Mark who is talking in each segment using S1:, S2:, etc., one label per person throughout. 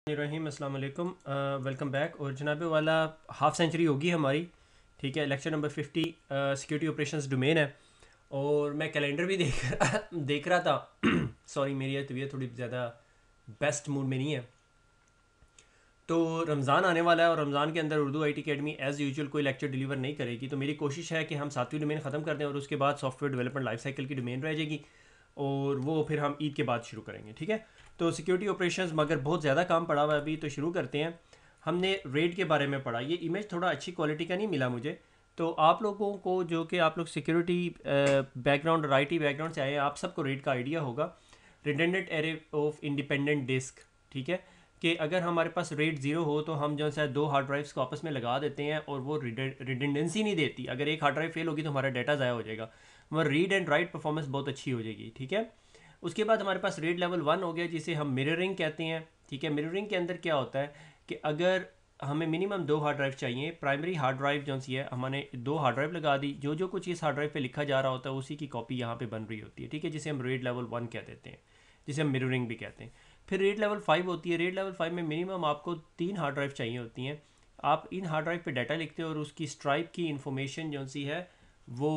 S1: रहीम अस्सलाम वालेकुम। Welcome back. और जनाब वाला हाफ सेंचुरी होगी हमारी, ठीक है। Lecture number 50 security operations domain है। और मैं कैलेंडर भी देख रहा था। सॉरी, मेरी तबीयत थोड़ी ज़्यादा बेस्ट मूड में नहीं है। तो रमज़ान आने वाला है और रमज़ान के अंदर Urdu IT academy as usual कोई लेक्चर डिलीवर नहीं करेगी। तो मेरी कोशिश है कि हम 7वीं डोमेन ख़त्म कर दें और उसके बाद सॉफ्टवेयर डेवलपमेंट लाइफ साइकिल की डोमेन रह जाएगी और वो फिर हम ईद के बाद शुरू करेंगे, ठीक है। तो सिक्योरिटी ऑपरेशंस मगर बहुत ज़्यादा काम पड़ा हुआ है अभी, तो शुरू करते हैं। हमने रेड के बारे में पढ़ा। ये इमेज थोड़ा अच्छी क्वालिटी का नहीं मिला मुझे, तो आप लोगों को जो कि आप लोग सिक्योरिटी बैकग्राउंड और IT बैकग्राउंड से आए हैं, आप सबको रेड का आइडिया होगा। Redundant array of independent disk, ठीक है। कि अगर हमारे पास रेड ज़ीरो हो तो हम जो है 2 हार्ड ड्राइव्स को आपस में लगा देते हैं और वो रिडेंडेंसी नहीं देती। अगर एक हार्ड ड्राइव फेल होगी तो हमारा डाटा ज़ाया हो जाएगा, मगर रीड एंड राइट परफॉर्मेंस बहुत अच्छी हो जाएगी, ठीक है। उसके बाद हमारे पास रेड लेवल 1 हो गया, जिसे हम मिररिंग कहते हैं, ठीक है। मिररिंग के अंदर क्या होता है कि अगर हमें मिनिमम 2 हार्ड ड्राइव चाहिए, प्राइमरी हार्ड ड्राइव जो सी है, हमने 2 हार्ड ड्राइव लगा दी, जो जो कुछ इस हार्ड ड्राइव पे लिखा जा रहा होता है उसी की कॉपी यहाँ पे बन रही होती है, ठीक है, जिसे हम रेड लेवल 1 कह देते हैं, जिसे हम मिररिंग भी कहते हैं। फिर रेड लेवल 5 होती है। रेड लेवल 5 में मिनिमम आपको 3 हार्ड ड्राइव चाहिए होती हैं। आप इन हार्ड ड्राइव पे डाटा लिखते हो और उसकी स्ट्राइप की इन्फॉर्मेशन जो सी है वो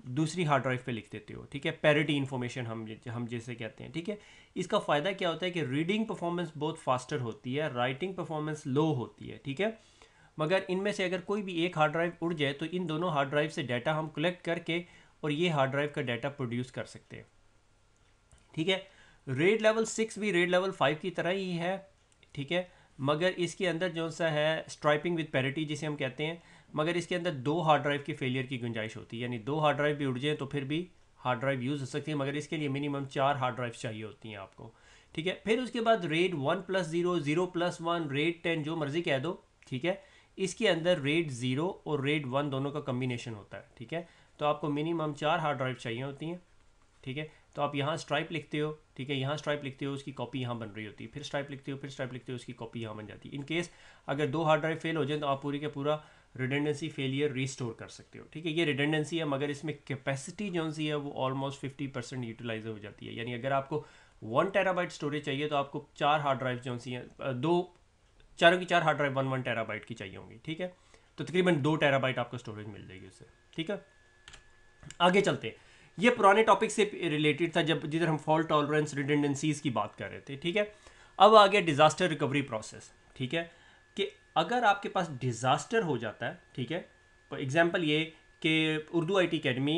S1: दूसरी हार्ड ड्राइव पे लिख देते हो, ठीक है। पैरिटी इन्फॉर्मेशन हम जैसे कहते हैं, ठीक है। इसका फ़ायदा क्या होता है कि रीडिंग परफॉर्मेंस बहुत फास्टर होती है, राइटिंग परफॉर्मेंस लो होती है, ठीक है। मगर इनमें से अगर कोई भी एक हार्ड ड्राइव उड़ जाए तो इन दोनों हार्ड ड्राइव से डाटा हम कलेक्ट करके और ये हार्ड ड्राइव का डाटा प्रोड्यूस कर सकते हैं, ठीक है। रेड लेवल 6 भी रेड लेवल 5 की तरह ही है, ठीक है। मगर इसके अंदर जो सा है स्ट्राइपिंग विद पैरिटी जिसे हम कहते हैं, मगर इसके अंदर 2 हार्ड ड्राइव की फेलियर की गुंजाइश होती है, यानी 2 हार्ड ड्राइव भी उड़ जाए तो फिर भी हार्ड ड्राइव यूज़ हो सकती है, मगर इसके लिए मिनिमम 4 हार्ड ड्राइव चाहिए होती हैं आपको, ठीक है। फिर उसके बाद रेड 1+0, 0+1, रेड 10, जो मर्ज़ी कह दो, ठीक है। इसके अंदर रेड 0 और रेड 1 दोनों का कम्बिनेशन होता है, ठीक है। तो आपको मिनिमम 4 हार्ड ड्राइव चाहिए होती हैं, ठीक है। तो आप यहाँ स्ट्राइप लिखते हो, ठीक है, यहाँ स्ट्राइप लिखते हो, उसकी कॉपी यहाँ बन रही होती है, फिर स्ट्राइप लिखते हो, फिर स्ट्राइप लिखते हो, उसकी कॉपी यहाँ बन जाती है। इन केस अगर 2 हार्ड ड्राइव फेल हो जाए तो आप पूरी का पूरा रिडेंडेंसी फेलियर रीस्टोर कर सकते हो, ठीक है। ये रिडेंडेंसी है, मगर इसमें कैपेसिटी जो सी है वो ऑलमोस्ट 50% यूटिलाइज हो जाती है। यानी अगर आपको 1 टेराबाइट स्टोरेज चाहिए तो आपको 4 हार्ड ड्राइव जो सी हैं, दो चारों की 4 हार्ड ड्राइव 1 टेराबाइट की चाहिए होंगी, ठीक है। तो तकरीबन 2 टेराबाइट आपको स्टोरेज मिल जाएगी उससे, ठीक है। आगे चलते हैं। ये पुराने टॉपिक से रिलेटेड था जब जिधर हम फॉल्ट टॉलरेंस रिडेंडेंसीज की बात कर रहे थे, ठीक है। अब आ गया डिज़ास्टर रिकवरी प्रोसेस, ठीक है। कि अगर आपके पास डिज़ास्टर हो जाता है, ठीक है। फॉर एग्जांपल ये कि उर्दू IT अकेडमी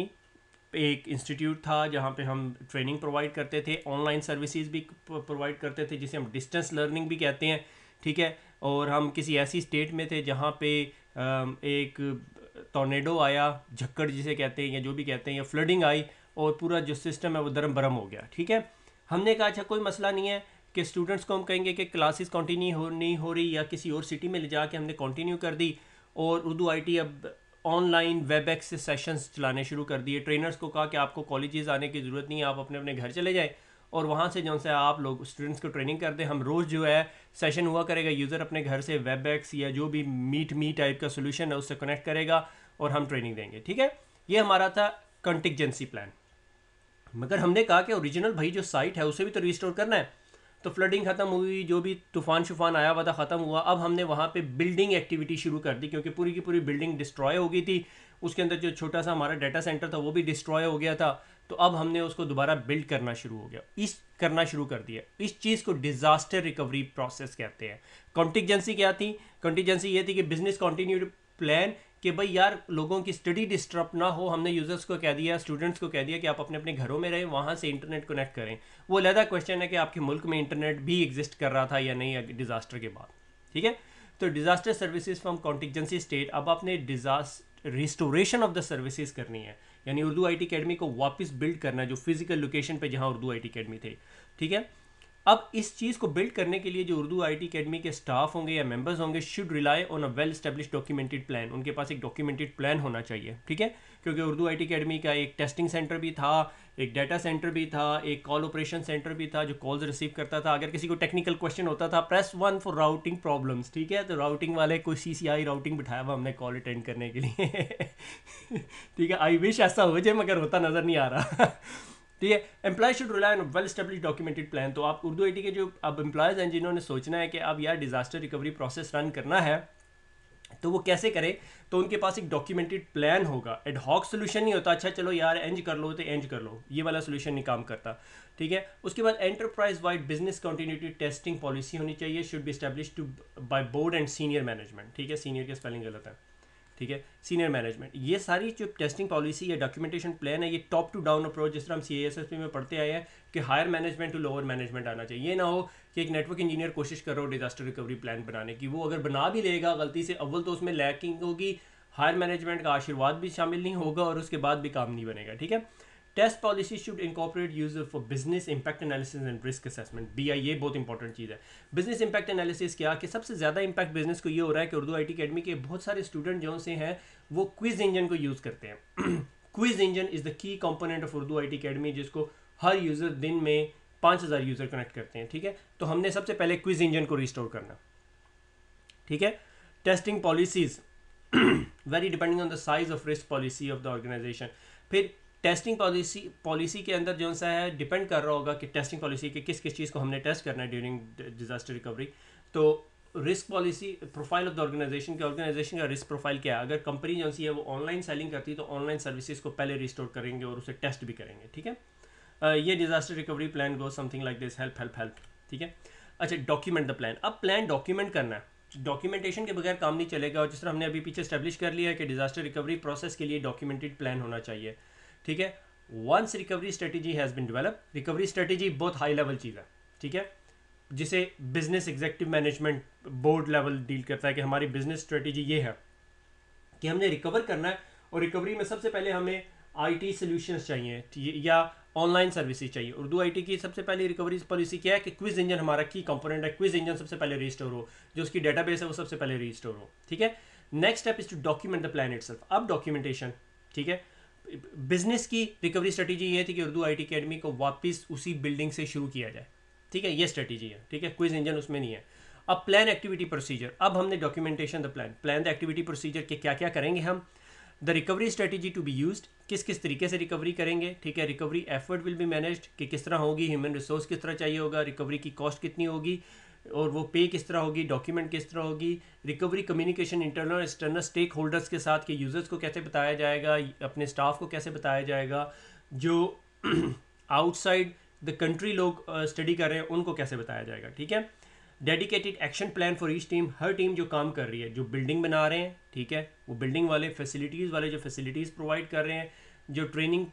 S1: एक इंस्टीट्यूट था जहाँ पे हम ट्रेनिंग प्रोवाइड करते थे, ऑनलाइन सर्विसेज भी प्रोवाइड करते थे, जिसे हम डिस्टेंस लर्निंग भी कहते हैं, ठीक है। और हम किसी ऐसी स्टेट में थे जहाँ पे एक टॉर्नेडो आया, झक्कड़ जिसे कहते हैं या जो भी कहते हैं, या फ्लडिंग आई और पूरा जो सिस्टम है वो दरम बरम हो गया, ठीक है। हमने कहा अच्छा कोई मसला नहीं है कि स्टूडेंट्स को हम कहेंगे कि क्लासेस कंटिन्यू नहीं हो रही, या किसी और सिटी में ले जाके हमने कंटिन्यू कर दी और उर्दू IT अब ऑनलाइन वेब एक्स से सेशंस चलाने शुरू कर दिए। ट्रेनर्स को कहा कि आपको कॉलेजेस आने की ज़रूरत नहीं है, आप अपने अपने घर चले जाएँ और वहाँ से जो है आप लोग स्टूडेंट्स को ट्रेनिंग करते हैं। हम रोज़ जो है सेशन हुआ करेगा, यूज़र अपने घर से वेब एक्स या जो भी मीट मी टाइप का सोल्यूशन है उससे कनेक्ट करेगा और हम ट्रेनिंग देंगे, ठीक है। ये हमारा था कंटिजेंसी प्लान। मगर हमने कहा कि ओरिजिनल भाई जो साइट है उसे भी तो रिस्टोर करना है। तो फ्लडिंग ख़त्म हुई, जो भी तूफ़ान शुफान आया हुआ था ख़त्म हुआ। अब हमने वहाँ पे बिल्डिंग एक्टिविटी शुरू कर दी, क्योंकि पूरी की पूरी बिल्डिंग डिस्ट्रॉय हो गई थी। उसके अंदर जो छोटा सा हमारा डाटा सेंटर था वो भी डिस्ट्रॉय हो गया था। तो अब हमने उसको दोबारा बिल्ड करना शुरू कर दिया। इस चीज़ को डिज़ास्टर रिकवरी प्रोसेस कहते हैं। कॉन्टिजेंसी क्या थी? कॉन्टिजेंसी ये थी कि बिजनेस कंटिन्यू प्लान, कि भाई यार लोगों की स्टडी डिस्टर्ब ना हो। हमने यूज़र्स को कह दिया, स्टूडेंट्स को कह दिया कि आप अपने अपने घरों में रहें, वहाँ से इंटरनेट कनेक्ट करें। वो अलग क्वेश्चन है कि आपके मुल्क में इंटरनेट भी एग्जिस्ट कर रहा था या नहीं डिज़ास्टर के बाद, ठीक है। तो disaster services from contingency state, अब आपने disaster restoration of the services करनी है, यानी उर्दू IT अकेडमी को वापस बिल्ड करना है, जो फिजिकल लोकेशन पे जहाँ उर्दू IT अकेडमी थे, ठीक है। अब इस चीज़ को बिल्ड करने के लिए जो उर्दू IT अकेडमी के स्टाफ होंगे या मेंबर्स होंगे should rely on a well establish documented plan. उनके पास एक डॉक्यूमेंटेड प्लान होना चाहिए, ठीक है। क्योंकि उर्दू IT अकेडमी का एक टेस्टिंग सेंटर भी था, एक डाटा सेंटर भी था, एक कॉल ऑपरेशन सेंटर भी था जो कॉल्स रिसीव करता था। अगर किसी को टेक्निकल क्वेश्चन होता था, प्रेस 1 फॉर राउटिंग प्रॉब्लम्स, ठीक है। तो राउटिंग वाले कोई CCI राउटिंग बिठाया हुआ हमने कॉल अटेंड करने के लिए ठीक है। आई विश ऐसा हो जाए, मगर होता नज़र नहीं आ रहा ठीक है। Employ should rely on well establish documented plan. तो आप उर्दू आईटी के जो अब एम्प्लॉयज़ हैं जिन्होंने सोचना है कि अब यार डिज़ास्टर रिकवरी प्रोसेस रन करना है तो वो कैसे करें, तो उनके पास एक डॉक्यूमेंटेड प्लान होगा। एड हॉक सोल्यूशन नहीं होता, अच्छा चलो यार एंज कर लो तो एंज कर लो, ये वाला सोल्यूशन नहीं काम करता। ठीक है। उसके बाद enterprise wide business continuity testing policy होनी चाहिए, should be establish to by board and senior management. ठीक है, सीनियर के स्पेलिंग गलत है। ठीक है, सीनियर मैनेजमेंट। ये सारी जो टेस्टिंग पॉलिसी या डॉक्यूमेंटेशन प्लान है ये टॉप टू डाउन अप्रोच, जिस तरह हम CASSP में पढ़ते आए हैं कि higher management to lower management आना चाहिए। ये ना हो कि एक नेटवर्क इंजीनियर कोशिश कर रहा हो डिजास्टर रिकवरी प्लान बनाने की, वो अगर बना भी लेगा गलती से, अव्वल तो उसमें लैकिंग होगी, हायर मैनेजमेंट का आशीर्वाद भी शामिल नहीं होगा और उसके बाद भी काम नहीं बनेगा। ठीक है। Test policy should incorporate user for business impact analysis and risk assessment, BI। ये बहुत इंपॉर्टेंट चीज़ है। बिजनेस इंपैक्ट एनालिसिस क्या कि सबसे ज़्यादा इंपैक्ट बिजनेस को ये हो रहा है कि उर्दू IT अकेडमी के बहुत सारे स्टूडेंट जो से हैं वो क्विज इंजन को यूज़ करते हैं। Quiz engine is the key component of Urdu IT academy, जिसको हर यूज़र दिन में 5000 यूज़र कनेक्ट करते हैं। ठीक है। तो हमने सबसे पहले क्विज इंजन को रिस्टोर करना। ठीक है। Testing policies vary depending on the size of risk policy of the organisation. फिर टेस्टिंग पॉलिसी के अंदर जो सा है डिपेंड कर रहा होगा कि टेस्टिंग पॉलिसी के किस किस चीज़ को हमने टेस्ट करना है ड्यूरिंग डिजास्टर रिकवरी। तो risk policy profile of the organisation के, ऑर्गेनाइजेशन का रिस्क प्रोफाइल क्या है। अगर कंपनी जो सी है वो ऑनलाइन सेलिंग करती है तो ऑनलाइन सर्विसेज को पहले रिस्टोर करेंगे और उसे टेस्ट भी करेंगे। ठीक है। ये disaster recovery plan go something like this, help help help. ठीक है। अच्छा, डॉक्यूमेंट द प्लान। अब प्लान डॉक्यूमेंट करना है, डॉक्यूमेंटेशन के बगैर काम नहीं चलेगा। और जिस तरह हमने अभी पीछे स्टैब्लिश कर लिया है कि डिजास्टर रिकवरी प्रोसेस के लिए डॉक्यूमेंटेड प्लान होना चाहिए। ठीक है। Once recovery strategy has been develop, recovery strategy बहुत हाई लेवल चीज़ है। ठीक है, जिसे business executive management board level deal करता है कि हमारी बिजनेस स्ट्रेटेजी ये है कि हमने रिकवर करना है। और रिकवरी में सबसे पहले हमें IT सॉल्यूशंस चाहिए या ऑनलाइन सर्विसेज चाहिए। उर्दू IT की सबसे पहले रिकवरी पॉलिसी क्या है कि क्विज इंजन हमारा की कंपोनेंट है, क्विज इंजन सबसे पहले रिस्टोर हो, जो उसकी डेटाबेस है वो सबसे पहले रिस्टोर हो। ठीक है। Next step is to document the plan itself. अब डॉक्यूमेंटेशन, ठीक है, बिजनेस की रिकवरी स्ट्रेटेजी ये थी कि उर्दू IT अकेडमी को वापस उसी बिल्डिंग से शुरू किया जाए। ठीक है, ये स्ट्रेटेजी है। ठीक है, क्विज इंजन उसमें नहीं है। अब प्लान एक्टिविटी प्रोसीजर, अब हमने documentation the plan the activity procedure के क्या क्या करेंगे हम। The recovery strategy to be used, किस किस तरीके से रिकवरी करेंगे। ठीक है। Recovery effort will be managed, कि किस तरह होगी, ह्यूमन रिसोर्स किस तरह चाहिए होगा, रिकवरी की कॉस्ट कितनी होगी और वो पे किस तरह होगी, डॉक्यूमेंट किस तरह होगी। रिकवरी कम्युनिकेशन इंटरनल और एक्सटर्नल स्टेक होल्डर्स के साथ, कि यूजर्स को कैसे बताया जाएगा, अपने स्टाफ को कैसे बताया जाएगा, जो आउटसाइड द कंट्री लोग स्टडी कर रहे हैं उनको कैसे बताया जाएगा। ठीक है। Dedicated action plan for each team, her team जो काम कर रही है, जो बिल्डिंग बना रहे हैं, ठीक है, वो बिल्डिंग वाले, फैसिलिटीज़ वाले जो फैसिलिटीज़ प्रोवाइड कर रहे हैं, जो ट्रेनिंग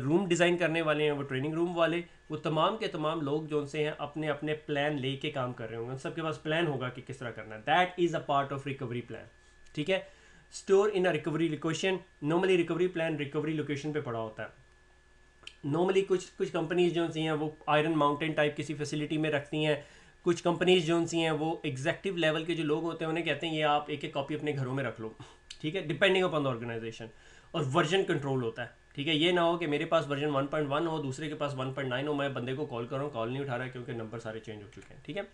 S1: रूम डिज़ाइन करने वाले हैं वो ट्रेनिंग रूम वाले, वो तमाम के तमाम लोग जो उनसे हैं अपने अपने प्लान लेके काम कर रहे होंगे, सबके पास प्लान होगा कि किस तरह करना है। That is a part of recovery plan. ठीक है। Store in a recovery location, normally recovery plan recovery location पे पड़ा होता है। नॉर्मली कुछ कंपनीज जो सी हैं वो आयरन माउंटेन टाइप किसी फैसिलिटी में रखती हैं। कुछ कंपनीज जो सी हैं वो एग्जेक्टिव लेवल के जो लोग होते हैं उन्हें कहते हैं ये आप एक एक कॉपी अपने घरों में रख लो। ठीक है, डिपेंडिंग अपॉन द ऑर्गेनाइजेशन। और वर्जन कंट्रोल होता है। ठीक है, ये ना हो कि मेरे पास वर्जन 1.1 हो, दूसरे के पास 1.9 हो, मैं बंदे को कॉल कर रहा हूँ, कॉल नहीं उठा रहा है क्योंकि नंबर सारे चेंज हो चुके हैं। ठीक है।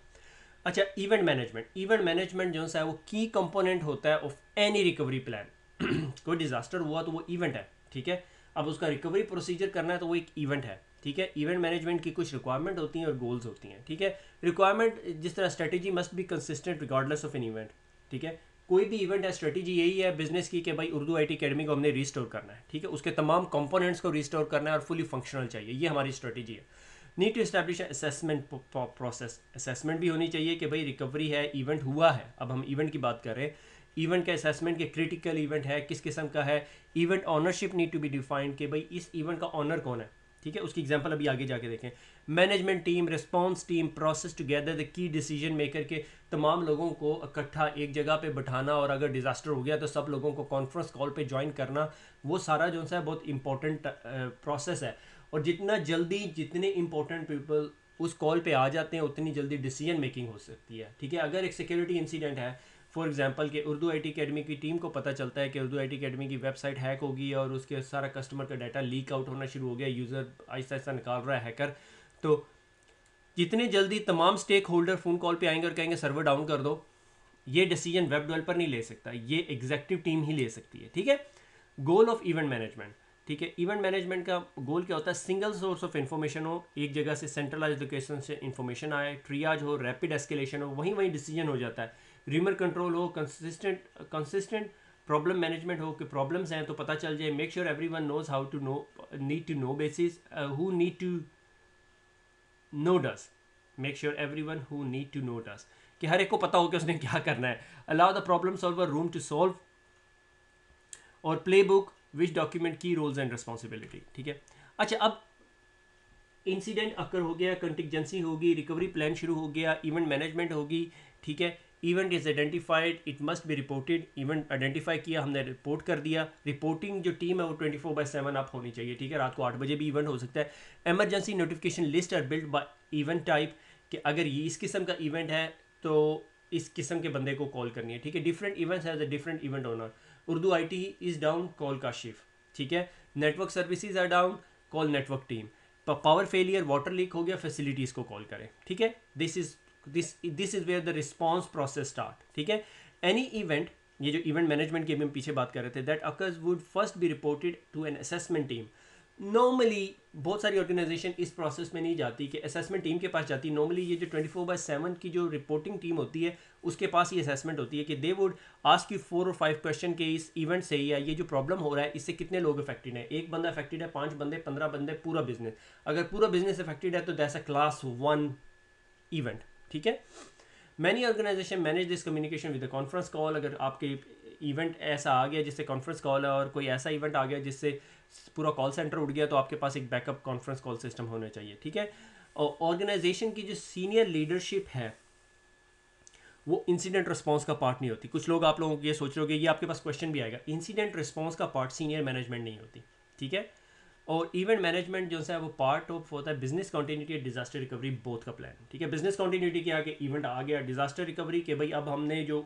S1: अच्छा, इवेंट मैनेजमेंट। इवेंट मैनेजमेंट जो है वो की कंपोनेंट होता है ऑफ एनी रिकवरी प्लान। कोई डिजास्टर हुआ तो वो इवेंट है। ठीक है। अब उसका रिकवरी प्रोसीजर करना है तो वो एक इवेंट है। ठीक है। इवेंट मैनेजमेंट की कुछ रिक्वायरमेंट होती हैं और गोल्स होती हैं। ठीक है। रिक्वायरमेंट जिस तरह strategy must be consistent regardless of an event. ठीक है। कोई भी इवेंट है, स्ट्रेटेजी यही है बिजनेस की कि भाई उर्दू IT अकेडमी को हमने रिस्टोर करना है। ठीक है, उसके तमाम कंपोनेंट्स को रिस्टोर करना है और फुली फंक्शनल चाहिए, ये हमारी स्ट्रेटेजी है। Need to establish assessment process, assessment भी होनी चाहिए कि भाई रिकवरी है, इवेंट हुआ है, अब हम इवेंट की बात कर रहे हैं। इवेंट के असेसमेंट के क्रिटिकल इवेंट है, किस किस्म का है। Event ownership need to be defined कि भाई इस इवेंट का ऑनर कौन है। ठीक है, उसकी एग्जांपल अभी आगे जाके देखें। Management team, response team, process together the key decision maker के तमाम लोगों को इकट्ठा एक जगह पे बैठाना और अगर डिजास्टर हो गया तो सब लोगों को कॉन्फ्रेंस कॉल पे ज्वाइन करना, वो सारा जो है बहुत इंपॉर्टेंट प्रोसेस है। और जितना जल्दी जितने इंपॉर्टेंट पीपल उस कॉल पे आ जाते हैं उतनी जल्दी डिसीजन मेकिंग हो सकती है। ठीक है। अगर एक सिक्योरिटी इंसिडेंट है, फॉर एग्जांपल कि उर्दू IT अकेडमी की टीम को पता चलता है कि उर्दू IT अकेडमी की वेबसाइट हैक होगी और उसके सारा कस्टमर का डाटा लीक आउट होना शुरू हो गया, यूज़र आहिस्ता आहिस्ता निकाल रहा है हैकर, तो जितने जल्दी तमाम स्टेक होल्डर फ़ोन कॉल पे आएंगे और कहेंगे सर्वर डाउन कर दो, ये डिसीजन वेब डेवलपर नहीं ले सकता, ये एग्जीक्यूटिव टीम ही ले सकती है। ठीक है। गोल ऑफ इवेंट मैनेजमेंट, ठीक है। इवेंट मैनेजमेंट का गोल क्या होता है? सिंगल सोर्स ऑफ इन्फॉर्मेशन हो, एक जगह से सेंट्रलाइज लोकेशन से इन्फॉर्मेशन आए, ट्रियाज हो, रैपिड एस्केलेशन हो, वहीं वहीं डिसीजन हो जाता है, रिमर कंट्रोल हो, कंसिस्टेंट प्रॉब्लम मैनेजमेंट हो कि प्रॉब्लम्स हैं तो पता चल जाए, make sure every one knows how to know, need to know basis, who need to know does, make sure every one who need to know does, कि हर एक को पता हो कि उसने क्या करना है, allow the problem solver room to solve, और प्ले बुक विच डॉक्यूमेंट की रोल्स एंड रिस्पॉन्सिबिलिटी। ठीक है। अच्छा, अब इंसिडेंट अकर हो गया, कंटिजेंसी होगी, रिकवरी प्लान शुरू हो गया, इवेंट मैनेजमेंट होगी। ठीक है। Event is identified, it must be reported, event identify किया, हमने रिपोर्ट कर दिया। रिपोर्टिंग जो टीम है वो 24/7 आप होनी चाहिए। ठीक है। रात को 8 बजे भी इवेंट हो सकता है। Emergency notification list are build by event type, कि अगर ये इस किस्म का इवेंट है तो इस किस्म के बंदे को कॉल करनी है। ठीक है। Different events has a different event owner. Urdu IT is down, call Kashif. ठीक है। Network services are down, call network team. Power failure, water leak हो गया, फैसिलिटीज़ को कॉल करें। ठीक है। This is where the response process start. ठीक है। एनी इवेंट, ये जो इवेंट मैनेजमेंट की हम पीछे बात कर रहे थे, that occurs would first be reported to an assessment team. Normally बहुत सारी ऑर्गेनाइजेशन इस प्रोसेस में नहीं जाती कि असेसमेंट टीम के पास जाती। नॉर्मली ये जो 24/7 की जो रिपोर्टिंग टीम होती है उसके पास ये असेसमेंट होती है कि दे वुड आस्क यू 4 और 5 क्वेश्चन के इस इवेंट से या ये जो प्रॉब्लम हो रहा है इससे कितने लोग अफेक्टेड हैं। एक बंदा अफेक्टेड है, 5 बंदे, 15 बंदे, पूरा बिजनेस। अगर पूरा बिजनेस अफेक्टेड है तो दैट्स अ क्लास 1 इवेंट। ठीक है। Many organisation manage this communication with the conference call. अगर आपके इवेंट ऐसा आ गया जिससे कॉन्फ्रेंस कॉल है और कोई ऐसा इवेंट आ गया जिससे पूरा कॉल सेंटर उड़ गया तो आपके पास एक बैकअप कॉन्फ्रेंस कॉल सिस्टम होना चाहिए। ठीक है। और ऑर्गेनाइजेशन की जो सीनियर लीडरशिप है वो इंसिडेंट रिस्पांस का पार्ट नहीं होती। कुछ लोग आप लोगों को ये सोच रहे हो कि ये आपके पास क्वेश्चन भी आएगा, इंसिडेंट रिस्पांस का पार्ट सीनियर मैनेजमेंट नहीं होती। ठीक है। और इवेंट मैनेजमेंट जो है वो पार्ट ऑफ होता है बिजनेस कंटिन्यूटी और डिजास्टर रिकवरी बोथ का प्लान। ठीक है। बिजनेस कंटिन्यूटी के आगे इवेंट आ गया, डिजास्टर रिकवरी के भाई अब हमने जो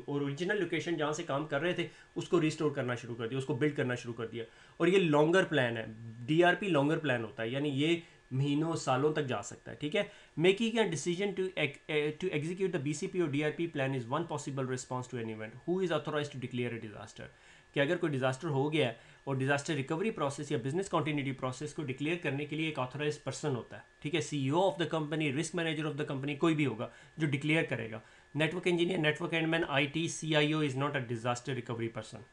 S1: ओरिजिनल लोकेशन जहाँ से काम कर रहे थे उसको रिस्टोर करना शुरू कर दिया, उसको बिल्ड करना शुरू कर दिया। और ये लॉन्गर प्लान है, DRP लॉन्गर प्लान होता है, यानी ये महीनों सालों तक जा सकता है। ठीक है। Making a decision to execute the BCP और DRP plan is one possible response to an event. Who is authorise to declare a disaster, कि अगर कोई डिजास्टर हो गया है और डिजास्टर रिकवरी प्रोसेस या बिजनेस कंटिन्यूटी प्रोसेस को डिक्लेयर करने के लिए एक ऑथराइज पर्सन होता है। ठीक है। CEO of the company, risk manager of the company, कोई भी होगा जो डिक्लेयर करेगा। Network engineer, network admin, IT, CIO is not a disaster recovery person.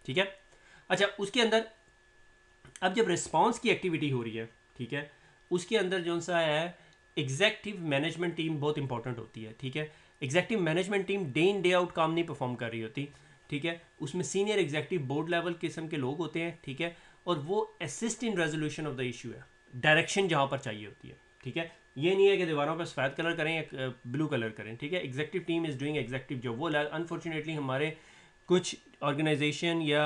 S1: ठीक है। अच्छा, उसके अंदर अब जब रिस्पॉन्स की एक्टिविटी हो रही है, ठीक है, उसके अंदर जो सा है एग्जेक्टिव मैनेजमेंट टीम बहुत इंपॉर्टेंट होती है। ठीक है। Executive management team day in day out काम नहीं परफॉर्म कर रही होती। ठीक है। उसमें सीनियर एग्जेक्टिव बोर्ड लेवल किस्म के लोग होते हैं। ठीक है। और वो assist in resolution of the issue है, डायरेक्शन जहाँ पर चाहिए होती है। ठीक है। ये नहीं है कि दीवारों पर सफ़ेद कलर करें या ब्लू कलर करें। ठीक है। Executive team is doing executive job. वो अनफॉर्चुनेटली हमारे कुछ ऑर्गेनाइजेशन या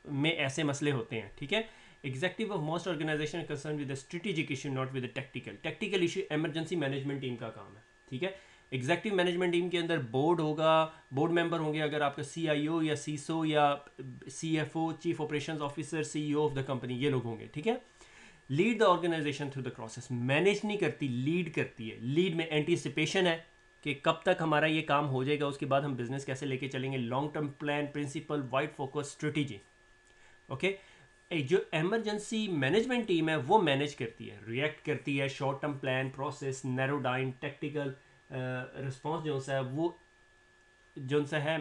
S1: में ऐसे मसले होते हैं। ठीक है। Executive of most organisation concern with strategic issue, not with technical issue emergency management team का काम है। ठीक है। एग्जेक्टिव मैनेजमेंट टीम के अंदर बोर्ड होगा, बोर्ड मेंबर होंगे, अगर आपका CIO या CISO या CFO, chief operations officer, CEO of the company, ये लोग होंगे। ठीक है। Lead the organisation through the process, manage नहीं करती, लीड करती है। लीड में एंटीसिपेशन है कि कब तक हमारा ये काम हो जाएगा, उसके बाद हम बिजनेस कैसे लेके चलेंगे, long term plan, principle, wide focus, strategy. Okay. जो एमरजेंसी मैनेजमेंट टीम है वो मैनेज करती है, रिएक्ट करती है, short term plan, process, narrow down, technical response जो सा है वो जो सा है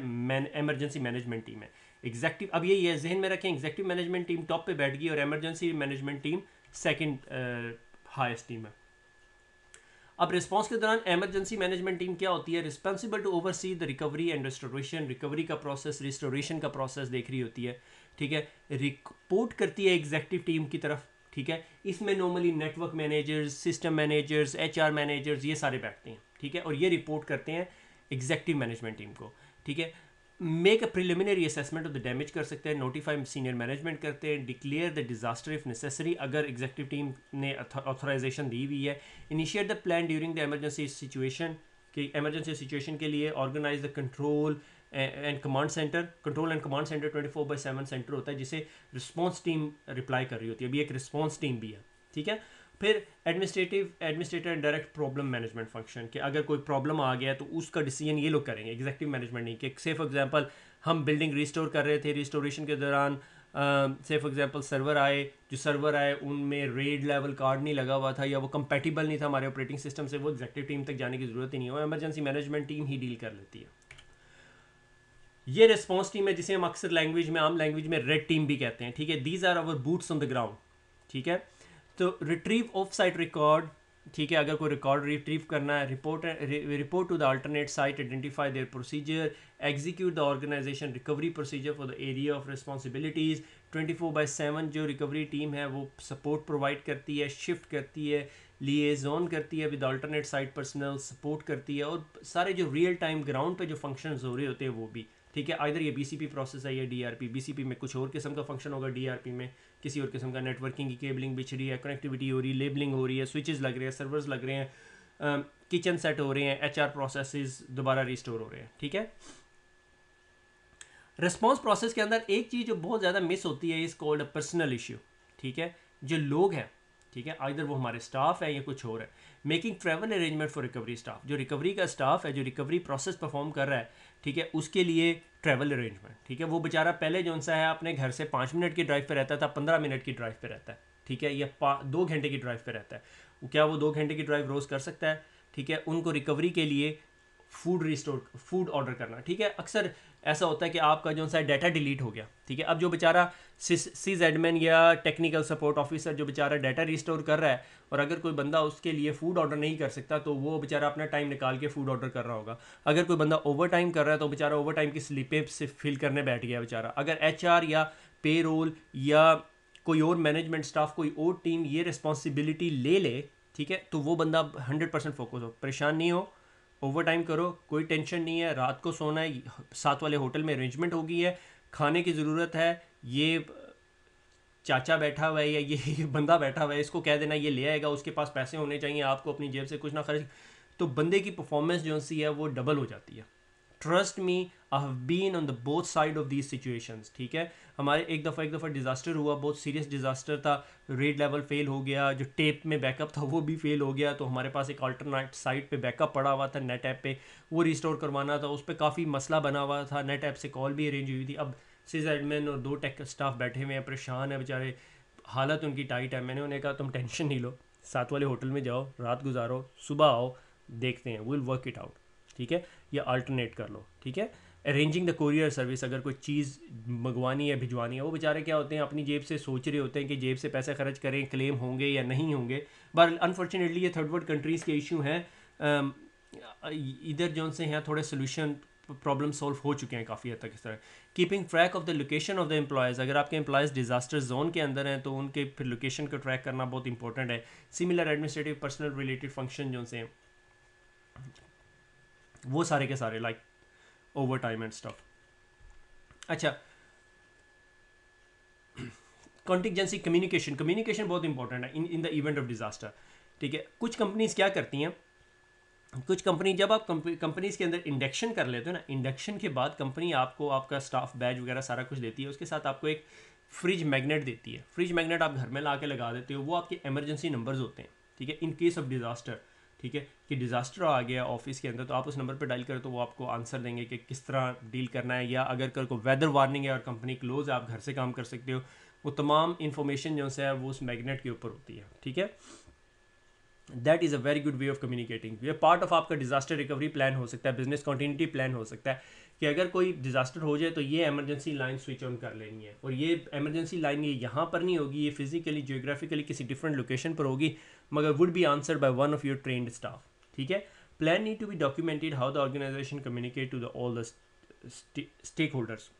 S1: एमरजेंसी मैनेजमेंट टीम है। एग्जेक्टिव, अब ये जहन में रखें, एग्जेक्टिव मैनेजमेंट टीम टॉप पे बैठ गई और emergency management team second highest team है। अब रिस्पांस के दौरान एमरजेंसी मैनेजमेंट टीम क्या होती है? Responsible to oversee the recovery and restoration, recovery का प्रोसेस, रिस्टोरेशन का प्रोसेस देख रही होती है। ठीक है। रिपोर्ट करती है एग्जेक्टिव टीम की तरफ। ठीक है। इसमें normally network managers, system managers, HR managers, ये सारे बैठते हैं। ठीक है। और ये रिपोर्ट करते हैं एग्जेक्टिव मैनेजमेंट टीम को। ठीक है। Make a preliminary assessment of the damage कर सकते हैं, नोटिफाई सीनियर मैनेजमेंट करते हैं, declare the disaster if necessary, अगर एग्जेक्टिव टीम ने ऑथराइजेशन दी हुई है, initiate the plan during the emergency situation, कि इमरजेंसी सिचुएशन के लिए organise the control and command centre. Control and command centre 24/7 centre होता है जिसे रिस्पॉन्स टीम रिप्लाई कर रही होती है। अभी एक रिस्पॉन्स टीम भी है। ठीक है। फिर administrator and direct problem management function, कि अगर कोई प्रॉब्लम आ गया तो उसका डिसीजन ये लोग करेंगे, एग्जेक्टिव मैनेजमेंट नहीं। कि से फॉर एग्जांपल हम बिल्डिंग रिस्टोर कर रहे थे, रिस्टोरेशन के दौरान से फॉर एग्जांपल सर्वर आए, जो सर्वर आए उनमें रेड लेवल कार्ड नहीं लगा हुआ था या वो कंपैटिबल नहीं था हमारे ऑपरेटिंग सिस्टम से, वो एग्जीक्यूटिव टीम तक जाने की ज़रूरत ही नहीं है, वो इमरजेंसी मैनेजमेंट टीम ही डील कर लेती है। ये रिस्पॉन्स टीम है जिसे हम अक्सर लैंग्वेज में, आम लैंग्वेज में रेड टीम भी कहते हैं, ठीक है। These are our boots on the ground, ठीक है। तो रिट्रीव ऑफ साइट रिकॉर्ड, ठीक है, अगर कोई रिकॉर्ड रिट्रीव करना है, report to the alternate site, identify their procedure, execute the organisation recovery procedure for the area of responsibilities. 24/7 जो रिकवरी टीम है वो सपोर्ट प्रोवाइड करती है, शिफ्ट करती है, लिएजॉन करती है with alternate site personal, support करती है, और सारे जो रियल टाइम ग्राउंड पे जो फंक्शंस हो रहे होते हैं वो भी, ठीक है। आइदर ये बीसीपी प्रोसेस है या डीआरपी, बीसीपी में कुछ और किस्म का फंक्शन होगा, डीआरपी में किसी और किस्म का, नेटवर्किंग की केबलिंग बिछ रही है, कनेक्टिविटी हो रही है, लेबलिंग हो रही है, स्विचेस लग रहे हैं, सर्वर्स लग रहे हैं, किचन सेट हो रहे हैं, एचआर प्रोसेसेस दोबारा रिस्टोर हो रहे हैं, ठीक है। रिस्पॉन्स प्रोसेस के अंदर एक चीज़ जो बहुत ज़्यादा मिस होती है is called a personal issue, ठीक है। जो लोग हैं, ठीक है, आइदर वो हमारे स्टाफ है या कुछ और है, making travel arrangement for recovery staff, जो रिकवरी का स्टाफ है, जो रिकवरी प्रोसेस परफॉर्म कर रहा है, ठीक है, उसके लिए ट्रैवल अरेंजमेंट, ठीक है। वो बेचारा पहले जो सा है अपने घर से 5 मिनट की ड्राइव पे रहता था, 15 मिनट की ड्राइव पे रहता है, ठीक है, या 2 घंटे की ड्राइव पे रहता है। क्या वो 2 घंटे की ड्राइव रोज़ कर सकता है? ठीक है, उनको रिकवरी के लिए फूड ऑर्डर करना, ठीक है। अक्सर ऐसा होता है कि आपका जो सा डाटा डिलीट हो गया, ठीक है। अब जो बेचारा सीज एडमिन या टेक्निकल सपोर्ट ऑफिसर जो बेचारा डाटा रिस्टोर कर रहा है, और अगर कोई बंदा उसके लिए फूड ऑर्डर नहीं कर सकता तो वो बेचारा अपना टाइम निकाल के फूड ऑर्डर कर रहा होगा। अगर कोई बंदा ओवर टाइम कर रहा है तो बेचारा ओवर टाइम की स्लिपें से फिल करने बैठ गया बेचारा। अगर एचआर या पे रोल या कोई और मैनेजमेंट स्टाफ, कोई और टीम ये रिस्पॉन्सिबिलिटी ले ले, ठीक है, तो वो बंदा 100% फोकस हो, परेशान नहीं हो, ओवर टाइम करो, कोई टेंशन नहीं है, रात को सोना है, साथ वाले होटल में अरेंजमेंट हो गई है, खाने की ज़रूरत है, ये चाचा बैठा हुआ है या ये बंदा बैठा हुआ है, इसको कह देना ये ले आएगा, उसके पास पैसे होने चाहिए, आपको अपनी जेब से कुछ ना खर्च, तो बंदे की परफॉर्मेंस जो सी है वो डबल हो जाती है। Trust me, I have been on the both side of these situations, ठीक है। हमारे एक दफ़ा डिज़ास्टर हुआ, बहुत सीरियस डिज़ास्टर था, रेड लेवल फेल हो गया, जो टेप में बैकअप था वो भी फेल हो गया, तो हमारे पास एक अल्टरनेट साइट पे बैकअप पड़ा हुआ था नेट ऐप पे, वो रिस्टोर करवाना था, उस पर काफ़ी मसला बना हुआ था, नेट ऐप से कॉल भी अरेंज हुई थी। अब सिस एडमिन और 2 टेक स्टाफ बैठे हुए हैं, परेशान है बेचारे, हालत उनकी टाइट है। मैंने उन्हें कहा तुम टेंशन नहीं लो, साथ वाले होटल में जाओ, रात गुजारो, सुबह आओ, देखते हैं, विल वर्क इट आउट, ठीक है, या अल्टरनेट कर लो, ठीक है। अरेंजिंग द कोरियर सर्विस, अगर कोई चीज़ मंगवानी है, भिजवानी है, वो बेचारे क्या होते हैं अपनी जेब से सोच रहे होते हैं कि जेब से पैसे खर्च करें, क्लेम होंगे या नहीं होंगे, बट अनफॉर्चुनेटली ये थर्ड वर्ल्ड कंट्रीज़ के इशू हैं। इधर जो से हैं थोड़े सोल्यूशन प्रॉब्लम सॉल्व हो चुके हैं काफ़ी हद तक इस तरह। Keeping track of the location of the employees, अगर आपके एम्प्लॉयज़ डिजास्टर जोन के अंदर हैं तो उनके फिर लोकेशन को ट्रैक करना बहुत इंपॉर्टेंट है। Similar administrative personal related function जो से वो सारे के सारे like over time and stuff. अच्छा, कॉन्टिजेंसी कम्युनिकेशन बहुत इंपॉर्टेंट है in the event of disaster, ठीक है। कुछ कंपनीज क्या करती हैं, कुछ कंपनी जब आप कंपनीज के अंदर इंडक्शन कर लेते हो ना, इंडक्शन के बाद कंपनी आपको आपका स्टाफ बैज वगैरह सारा कुछ देती है, उसके साथ आपको एक फ्रिज मैग्नेट देती है। फ्रिज मैग्नेट आप घर में ला के लगा देते हो, वो आपके इमरजेंसी नंबर्स होते हैं, ठीक है, इन केस ऑफ डिज़ास्टर, ठीक है, कि डिज़ास्टर आ गया ऑफिस के अंदर तो आप उस नंबर पर डायल करो तो वो आपको आंसर देंगे कि किस तरह डील करना है, या अगर कल को वेदर वार्निंग है और कंपनी क्लोज है, आप घर से काम कर सकते हो, वो तमाम इन्फॉर्मेशन जो है वो उस मैग्नेट के ऊपर होती है, ठीक है। That is a very good way of communicating. ये पार्ट ऑफ आपका डिजास्टर रिकवरी प्लान हो सकता है, बिजनेस कंटिन्यूटी प्लान हो सकता है कि अगर कोई डिजास्टर हो जाए तो ये इमरजेंसी लाइन स्विच ऑन कर लेनी है, और ये इमरजेंसी लाइन ये यहाँ पर नहीं होगी, ये फिजिकली जियोग्राफिकली किसी डिफरेंट लोकेशन पर होगी, मगर would be answered by one of your trained staff, ठीक है। Plan need to be documented how the organisation communicate to the all the stakeholders,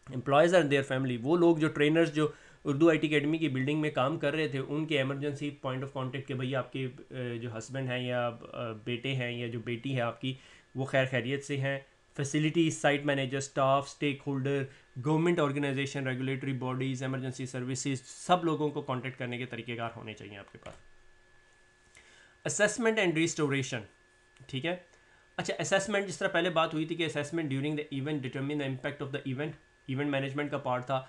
S1: employees and their family. वो लोग जो trainers जो Urdu IT academy की building में काम कर रहे थे, उनके एमरजेंसी पॉइंट ऑफ कांटेक्ट के भैया आपके जो हस्बैंड हैं या बेटे हैं या जो बेटी है आपकी वो खैर खैरियत से हैं, facility site manager, staff, stakeholder, government organisation, regulatory bodies, emergency services, सब लोगों को कॉन्टेक्ट करने के तरीक़ेकार होने चाहिए आपके पास। असेसमेंट एंड रिस्टोरेशन, ठीक है। अच्छा, असेसमेंट जिस तरह पहले बात हुई थी कि assessment during the event determine the impact of the event management का पार्ट था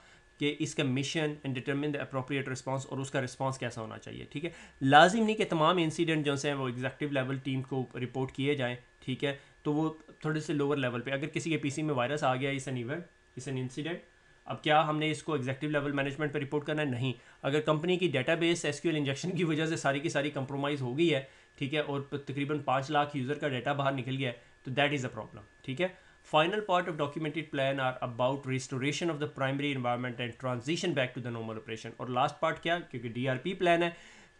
S1: कि इसका mission and determine the appropriate response, और उसका रिस्पांस कैसा होना चाहिए, ठीक है। लाजिम नहीं कि तमाम इंसिडेंट जो हैं वो एग्जीक्यूटिव लेवल टीम को रिपोर्ट किए जाएँ, ठीक है, तो वो थोड़े से लोअर लेवल पे, अगर किसी के PC में वायरस आ गया, इस एन इवेंट, इस एन इंसिडेंट, अब क्या हमने इसको एग्जीक्यूटिव लेवल मैनेजमेंट पे रिपोर्ट करना है? नहीं। अगर कंपनी की डेटाबेस एसक्यूएल इंजेक्शन की वजह से सारी की सारी कंप्रोमाइज़ हो गई है, ठीक है, और तकरीबन 5 लाख यूज़र का डाटा बाहर निकल गया है, तो दैट इज़ अ प्रॉब्लम, ठीक है। Final part of documented plan are about restoration of the primary environment and transition back to the normal operation. और लास्ट पार्ट क्या, क्योंकि DRP प्लान है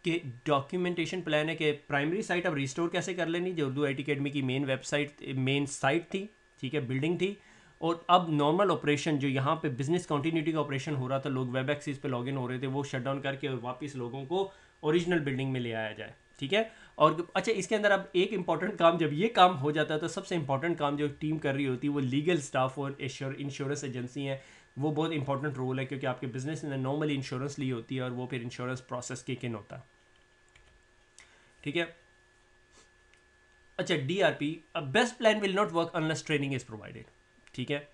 S1: कि डॉक्यूमेंटेशन प्लान है कि प्राइमरी साइट अब रिस्टोर कैसे कर लेनी, जो उर्दू IT अकेडमी की मेन साइट थी, ठीक है, बिल्डिंग थी, और अब नॉर्मल ऑपरेशन जो यहाँ पे बिजनेस कंटिन्यूटी का ऑपरेशन हो रहा था, लोग वेब एक्सिस पे लॉगिन हो रहे थे, वो शट डाउन करके और वापस लोगों को ओरिजिनल बिल्डिंग में ले आया जाए, ठीक है। और अच्छा, इसके अंदर अब एक इंपॉर्टेंट काम, जब ये काम हो जाता है तो सबसे इंपॉर्टेंट काम जो टीम कर रही होती है वो लीगल स्टाफ और इंश्योरेंस एजेंसी है, वो बहुत इंपॉर्टेंट रोल है, क्योंकि आपके बिजनेस ने नॉर्मली इंश्योरेंस ली होती है और वो फिर इंश्योरेंस प्रोसेस किक इन होता है, ठीक है। अच्छा, DRP, best plan will not work unless training is provided, ठीक है,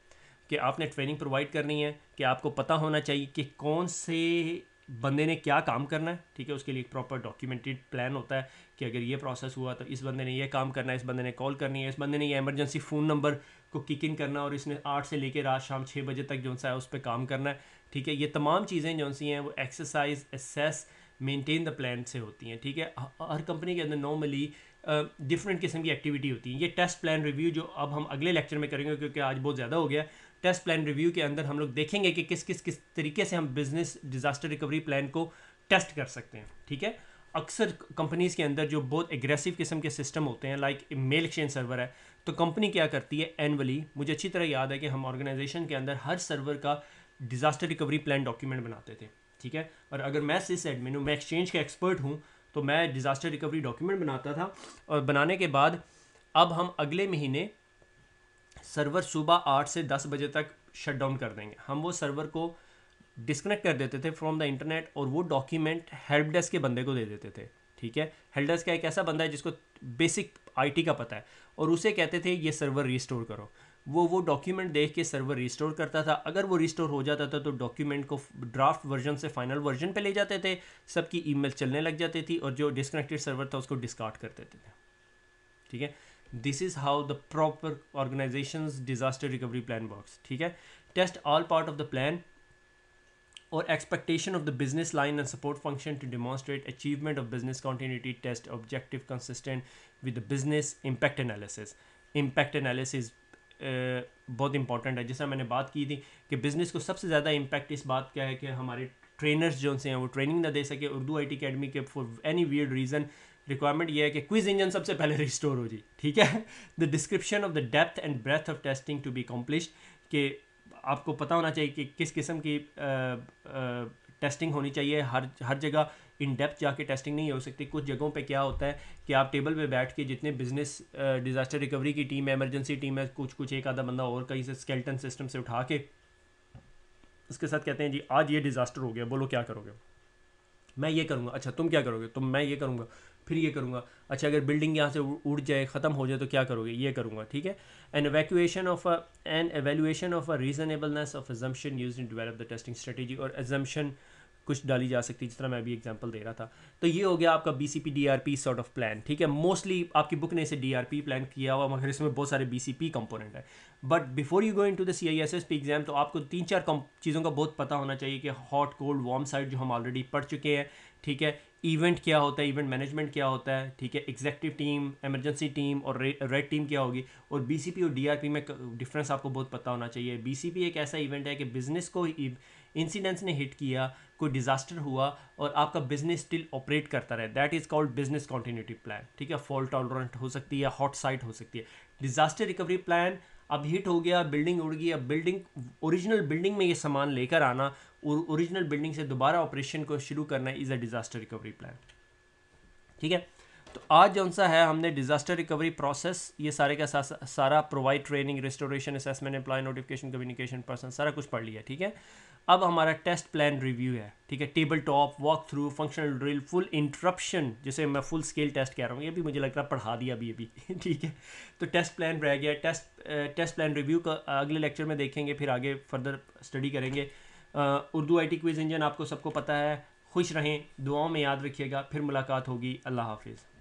S1: कि आपने ट्रेनिंग प्रोवाइड करनी है, कि आपको पता होना चाहिए कि कौन से बंदे ने क्या काम करना है, ठीक है। उसके लिए एक प्रॉपर डॉक्यूमेंटेड प्लान होता है कि अगर ये प्रोसेस हुआ तो इस बंदे ने ये काम करना है, इस बंदे ने कॉल करनी है, इस बंदे ने ये इमरजेंसी फ़ोन नंबर को किक इन करना, और इसने 8 से लेकर रात शाम 6 बजे तक जो सा है उस पर काम करना है, ठीक है। ये तमाम चीज़ें जो सी हैं वो exercise, assess, maintain the plan से होती हैं, ठीक है। हर कंपनी के अंदर नॉर्मली डिफरेंट किस्म की एक्टिविटी होती है। ये टेस्ट प्लान रिव्यू जो अब हम अगले लेक्चर में करेंगे, क्योंकि आज बहुत ज़्यादा हो गया, टेस्ट प्लान रिव्यू के अंदर हम लोग देखेंगे कि किस तरीके से हम बिजनेस डिज़ास्टर रिकवरी प्लान को टेस्ट कर सकते हैं, ठीक है। अक्सर कंपनीज़ के अंदर जो बहुत एग्रेसिव किस्म के सिस्टम होते हैं, लाइक मेल एक्सचेंज सर्वर है, तो कंपनी क्या करती है एनुअली, मुझे अच्छी तरह याद है कि हम ऑर्गेनाइजेशन के अंदर हर सर्वर का डिज़ास्टर रिकवरी प्लान डॉक्यूमेंट बनाते थे, ठीक है। और अगर मैं सिस एडमिन हूँ, मैं एक्सचेंज का एक्सपर्ट हूँ, तो मैं डिज़ास्टर रिकवरी डॉक्यूमेंट बनाता था, और बनाने के बाद अब हम अगले महीने सर्वर सुबह 8 से 10 बजे तक शट डाउन कर देंगे। हम वो सर्वर को डिस्कनेक्ट कर देते थे फ्रॉम द इंटरनेट, और वो डॉक्यूमेंट हेल्प डेस्क के बंदे को दे देते थे, ठीक है। हेल्प डेस्क का एक ऐसा बंदा है जिसको बेसिक IT का पता है, और उसे कहते थे ये सर्वर रिस्टोर करो। वो डॉक्यूमेंट देख के सर्वर रिस्टोर करता था। अगर वो रिस्टोर हो जाता था तो डॉक्यूमेंट को ड्राफ्ट वर्जन से फाइनल वर्जन पे ले जाते थे, सबकी ईमेल चलने लग जाती थी, और जो डिस्कनेक्टेड सर्वर था उसको डिस्कार्ड कर देते थे, ठीक है। This is how the proper organisations disaster recovery plan works, ठीक है। Test all part of the plan or expectation of the business line and support function to demonstrate achievement of business continuity, test objective consistent with the business impact analysis बहुत important है। जैसा मैंने बात की थी कि बिज़नेस को सबसे ज़्यादा इम्पैक्ट इस बात का है कि हमारे ट्रेनर्स जो से हैं वो ट्रेनिंग ना दे सके। उर्दू IT अकेडमी के for any weird reason requirement ये है कि क्विज इंजन सबसे पहले रिस्टोर हो जी, ठीक है। The description of the depth and breadth of testing to be accomplished, कि आपको पता होना चाहिए कि किस किस्म की टेस्टिंग होनी चाहिए। हर जगह इन डेप्थ जाके टेस्टिंग नहीं हो सकती। कुछ जगहों पे क्या होता है कि आप टेबल पे बैठ के जितने बिजनेस डिज़ास्टर रिकवरी की टीम है, एमरजेंसी टीम है, कुछ एक आधा बंदा और कहीं से स्केलेटन सिस्टम से उठा के उसके साथ कहते हैं जी आज ये डिज़ास्टर हो गया, बोलो क्या करोगे। मैं ये करूँगा, अच्छा तुम क्या करोगे, तो मैं ये करूँगा, फिर ये करूँगा, अच्छा अगर बिल्डिंग यहाँ से उड़ जाए, ख़त्म हो जाए तो क्या करोगे, ये करूँगा, ठीक है। An evaluation of a reasonableness of assumption used in develop the testing strategy, और एजम्पशन कुछ डाली जा सकती है, जिस तरह मैं अभी एग्जांपल दे रहा था। तो ये हो गया आपका BCP DRP sort of plan, ठीक है। मोस्टली आपकी बुक ने इसे DRP प्लान किया हुआ, मगर इसमें बहुत सारे BCP कंपोनेंट है। But before you go into the CISSP exam, तो आपको 3-4 चीज़ों का बहुत पता होना चाहिए कि हॉट कोल्ड वार्म साइड जो हम ऑलरेडी पढ़ चुके हैं, ठीक है। इवेंट क्या होता है, इवेंट मैनेजमेंट क्या होता है, ठीक है। एग्जीक्यूटिव टीम, इमरजेंसी टीम और रेड टीम क्या होगी, और BCP और DRP में डिफरेंस आपको बहुत पता होना चाहिए। BCP एक ऐसा इवेंट है कि बिजनेस को इंसिडेंट्स ने हिट किया, कोई डिज़ास्टर हुआ और आपका बिजनेस स्टिल ऑपरेट करता रहे, that is called business continuity plan, ठीक है। फॉल्ट टॉलरेंट हो सकती है, हॉट साइट हो सकती है। डिज़ास्टर रिकवरी प्लान, अब हिट हो गया, बिल्डिंग उड़ गई, अब ओरिजिनल बिल्डिंग में ये सामान लेकर आना और ओरिजिनल बिल्डिंग से दोबारा ऑपरेशन को शुरू करना is a disaster recovery plan, ठीक है। तो आज जौन सा है हमने डिज़ास्टर रिकवरी प्रोसेस ये सारे का सारा provide training, restoration, assessment, employ notification, communication person, सारा कुछ पढ़ लिया, ठीक है। अब हमारा टेस्ट प्लान रिव्यू है, ठीक है। Table top, walk through, functional drill, full interruption, जिसे मैं फुल स्केल टेस्ट कह रहा हूँ, ये भी मुझे लगता है पढ़ा दिया अभी ठीक है। तो टेस्ट प्लान रह गया। टेस्ट प्लान रिव्यू का अगले लेक्चर में देखेंगे, फिर आगे फर्दर स्टडी करेंगे। उर्दू IT क्विज इंजन आपको सबको पता है। खुश रहें, दुआओं में याद रखिएगा, फिर मुलाकात होगी। अल्लाह हाफिज़।